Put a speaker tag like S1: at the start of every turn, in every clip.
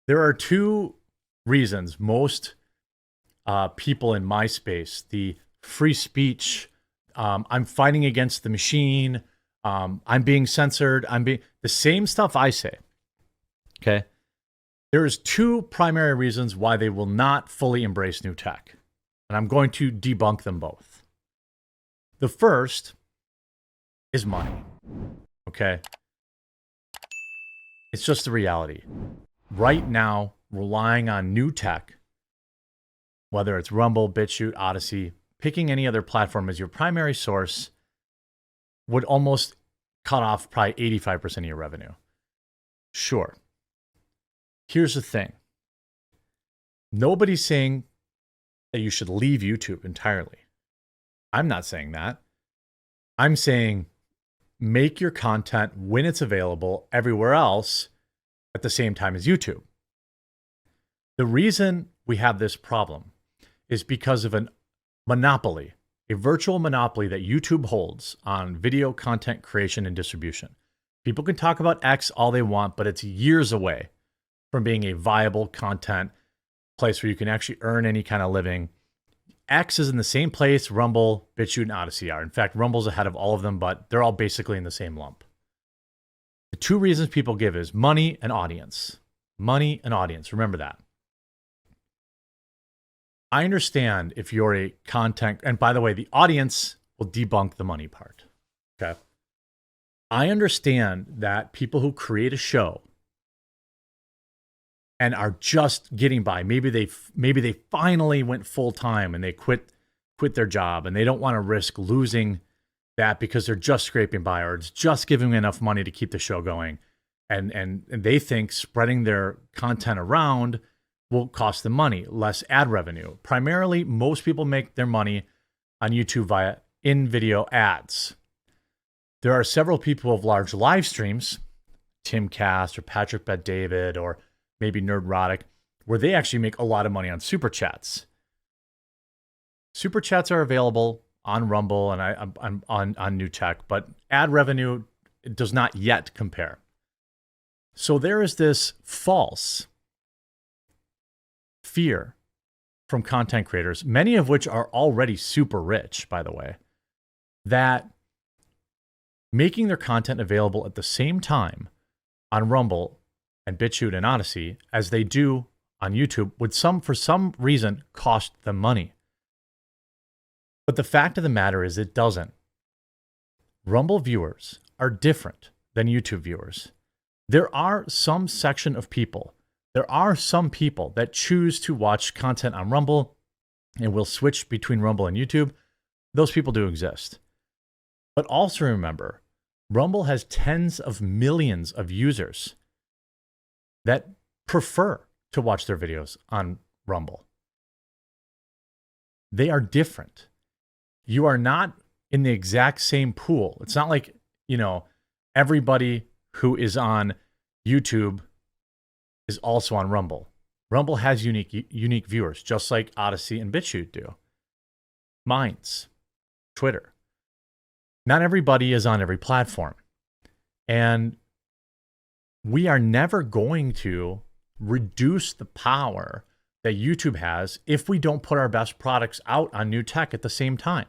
S1: There are two reasons most people in my space, the free speech, I'm fighting against the machine, I'm being censored, the same stuff I say. Okay. There's two primary reasons why they will not fully embrace new tech, and I'm going to debunk them both. The first is money. Okay. It's just the reality. Right now, relying on new tech, whether it's Rumble, BitChute, Odyssey, picking any other platform as your primary source would almost cut off probably 85% of your revenue. Sure. Here's the thing. Nobody's saying that you should leave YouTube entirely. I'm not saying that. I'm saying make your content when it's available everywhere else at the same time as YouTube. The reason we have this problem is because of a monopoly, a virtual monopoly that YouTube holds on video content creation and distribution. People can talk about X all they want, but it's years away from being a viable content place where you can actually earn any kind of living. X is in the same place Rumble, BitChute, and Odyssey are. In fact, Rumble's ahead of all of them, but they're all basically in the same lump. The two reasons people give is money and audience. Money and audience. Remember that. I understand if you're a content, and by the way, the audience will debunk the money part. Okay. I understand that people who create a show and are just getting by, maybe they finally went full time and they quit their job and they don't want to risk losing that because they're just scraping by or it's just giving them enough money to keep the show going. And they think spreading their content around will cost them money, less ad revenue. Primarily, most people make their money on YouTube via in-video ads. There are several people who have large live streams, Tim Cast or Patrick Bet-David or maybe Nerdrotic, where they actually make a lot of money on super chats. Super chats are available on Rumble and I'm on new tech, but ad revenue does not yet compare. So there is this false fear from content creators, many of which are already super rich, by the way, that making their content available at the same time on Rumble and BitChute and Odyssey as they do on YouTube would for some reason cost them money. But the fact of the matter is it doesn't. Rumble viewers are different than YouTube viewers. There are some section of people, there are some people that choose to watch content on Rumble and will switch between Rumble and YouTube. Those people do exist. But also remember, Rumble has tens of millions of users that prefer to watch their videos on Rumble. They are different. You are not in the exact same pool. It's not like, everybody who is on YouTube is also on Rumble. Rumble has unique viewers, just like Odyssey and BitChute do. Minds, Twitter. Not everybody is on every platform. And we are never going to reduce the power that YouTube has if we don't put our best products out on new tech at the same time.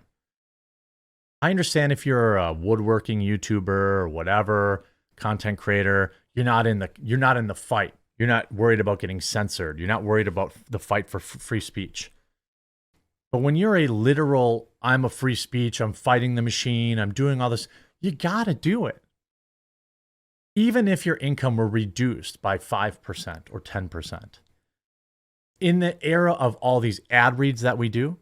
S1: I understand if you're a woodworking YouTuber or whatever, content creator, you're not in the fight. You're not worried about getting censored. You're not worried about the fight for free speech. But when you're a literal, I'm a free speech, I'm fighting the machine, I'm doing all this, you got to do it. Even if your income were reduced by 5% or 10%. In the era of all these ad reads that we do,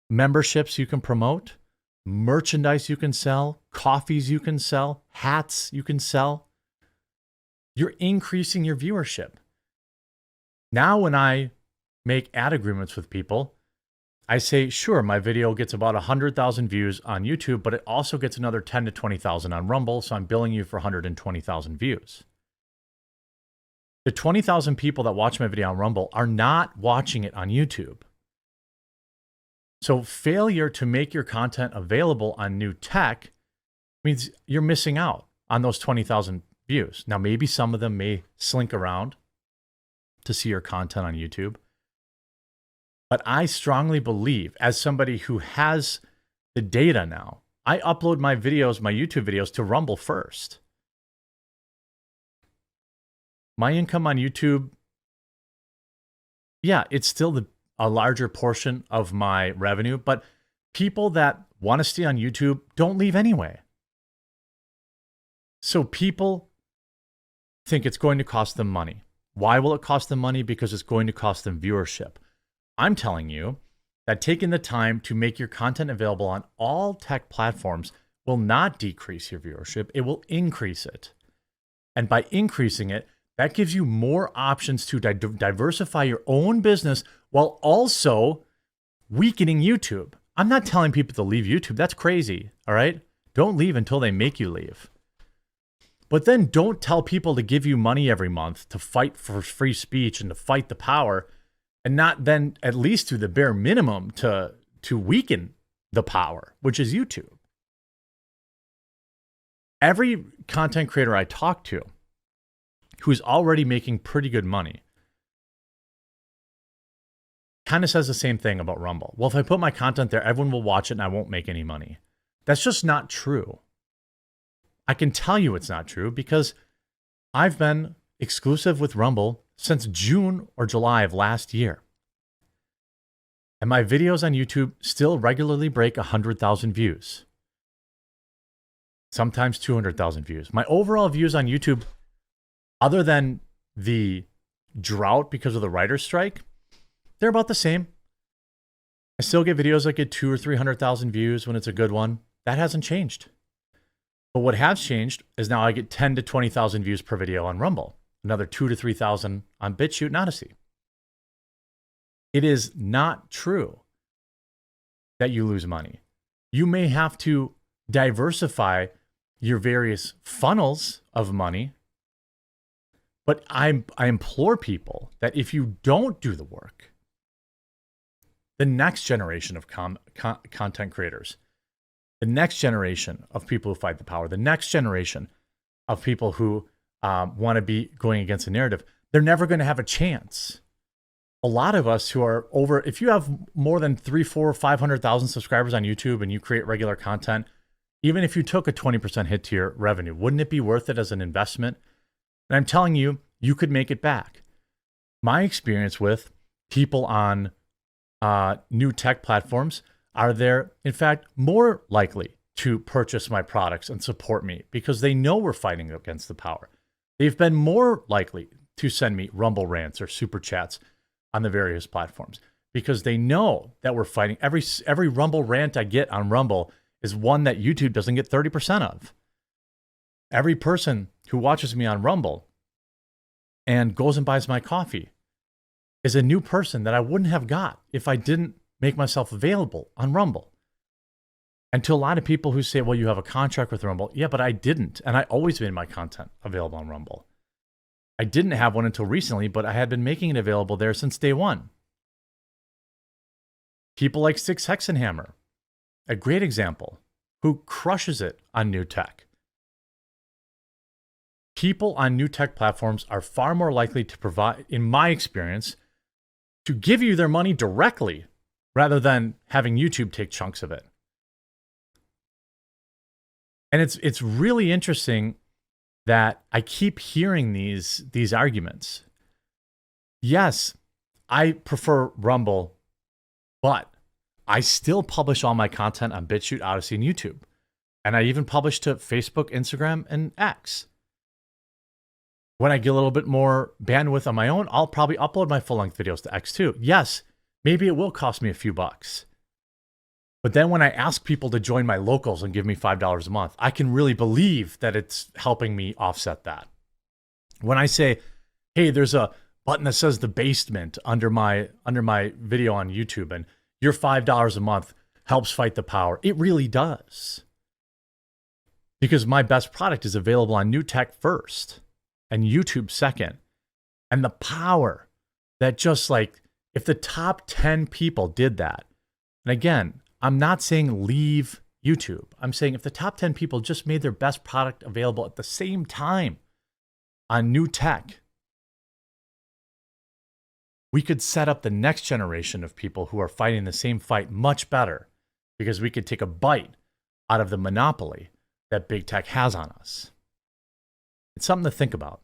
S1: memberships you can promote, merchandise you can sell, coffees you can sell, hats you can sell, you're increasing your viewership. Now, when I make ad agreements with people, I say, sure, my video gets about 100,000 views on YouTube, but it also gets another 10 to 20,000 on Rumble, so I'm billing you for 120,000 views. The 20,000 people that watch my video on Rumble are not watching it on YouTube. So failure to make your content available on new tech means you're missing out on those 20,000 views. Now, maybe some of them may slink around to see your content on YouTube. But I strongly believe, as somebody who has the data now, I upload my videos, my YouTube videos, to Rumble first. My income on YouTube, yeah, it's still a larger portion of my revenue, but people that want to stay on YouTube don't leave anyway. So people think it's going to cost them money. Why will it cost them money? Because it's going to cost them viewership. I'm telling you that taking the time to make your content available on all tech platforms will not decrease your viewership. It will increase it. And by increasing it, that gives you more options to diversify your own business while also weakening YouTube. I'm not telling people to leave YouTube. That's crazy. All right? Don't leave until they make you leave. But then don't tell people to give you money every month to fight for free speech and to fight the power, and not then at least do the bare minimum to weaken the power, which is YouTube. Every content creator I talk to who's already making pretty good money kind of says the same thing about Rumble. Well, if I put my content there, everyone will watch it and I won't make any money. That's just not true. I can tell you it's not true because I've been exclusive with Rumble since June or July of last year. And my videos on YouTube still regularly break 100,000 views. Sometimes 200,000 views. My overall views on YouTube, other than the drought because of the writer's strike, they're about the same. I still get videos that get 200,000 or 300,000 views when it's a good one. That hasn't changed. But what has changed is now I get 10,000 to 20,000 views per video on Rumble. Another 2,000 to 3,000 on BitChute and Odyssey. It is not true that you lose money. You may have to diversify your various funnels of money, but I implore people that if you don't do the work, the next generation of content creators, the next generation of people who fight the power, the next generation of people who want to be going against the narrative, they're never going to have a chance. A lot of us who are over, if you have more than 300,000, 400,000, 500,000 subscribers on YouTube and you create regular content, even if you took a 20% hit to your revenue, wouldn't it be worth it as an investment? And I'm telling you, you could make it back. My experience with people on new tech platforms are they're, in fact, more likely to purchase my products and support me because they know we're fighting against the power. They've been more likely to send me Rumble rants or super chats on the various platforms because they know that we're fighting. Every Rumble rant I get on Rumble is one that YouTube doesn't get 30% of. Every person who watches me on Rumble and goes and buys my coffee is a new person that I wouldn't have got if I didn't make myself available on Rumble. And to a lot of people who say, well, you have a contract with Rumble. Yeah, but I didn't. And I always made my content available on Rumble. I didn't have one until recently, but I had been making it available there since day one. People like Six Hexenhammer, a great example, who crushes it on new tech. People on new tech platforms are far more likely to provide, in my experience, to give you their money directly rather than having YouTube take chunks of it. And it's really interesting that I keep hearing these arguments. Yes, I prefer Rumble, but I still publish all my content on BitChute, Odyssey, and YouTube. And I even publish to Facebook, Instagram, and X. When I get a little bit more bandwidth on my own, I'll probably upload my full-length videos to X too. Yes, maybe it will cost me a few bucks. But then when I ask people to join my locals and give me $5 a month, I can really believe that it's helping me offset that. When I say, hey, there's a button that says the basement under my video on YouTube and your $5 a month helps fight the power, it really does. Because my best product is available on new tech first and YouTube second. And the power that just like, if the top 10 people did that, and again, I'm not saying leave YouTube. I'm saying if the top 10 people just made their best product available at the same time on new tech, we could set up the next generation of people who are fighting the same fight much better because we could take a bite out of the monopoly that big tech has on us. It's something to think about.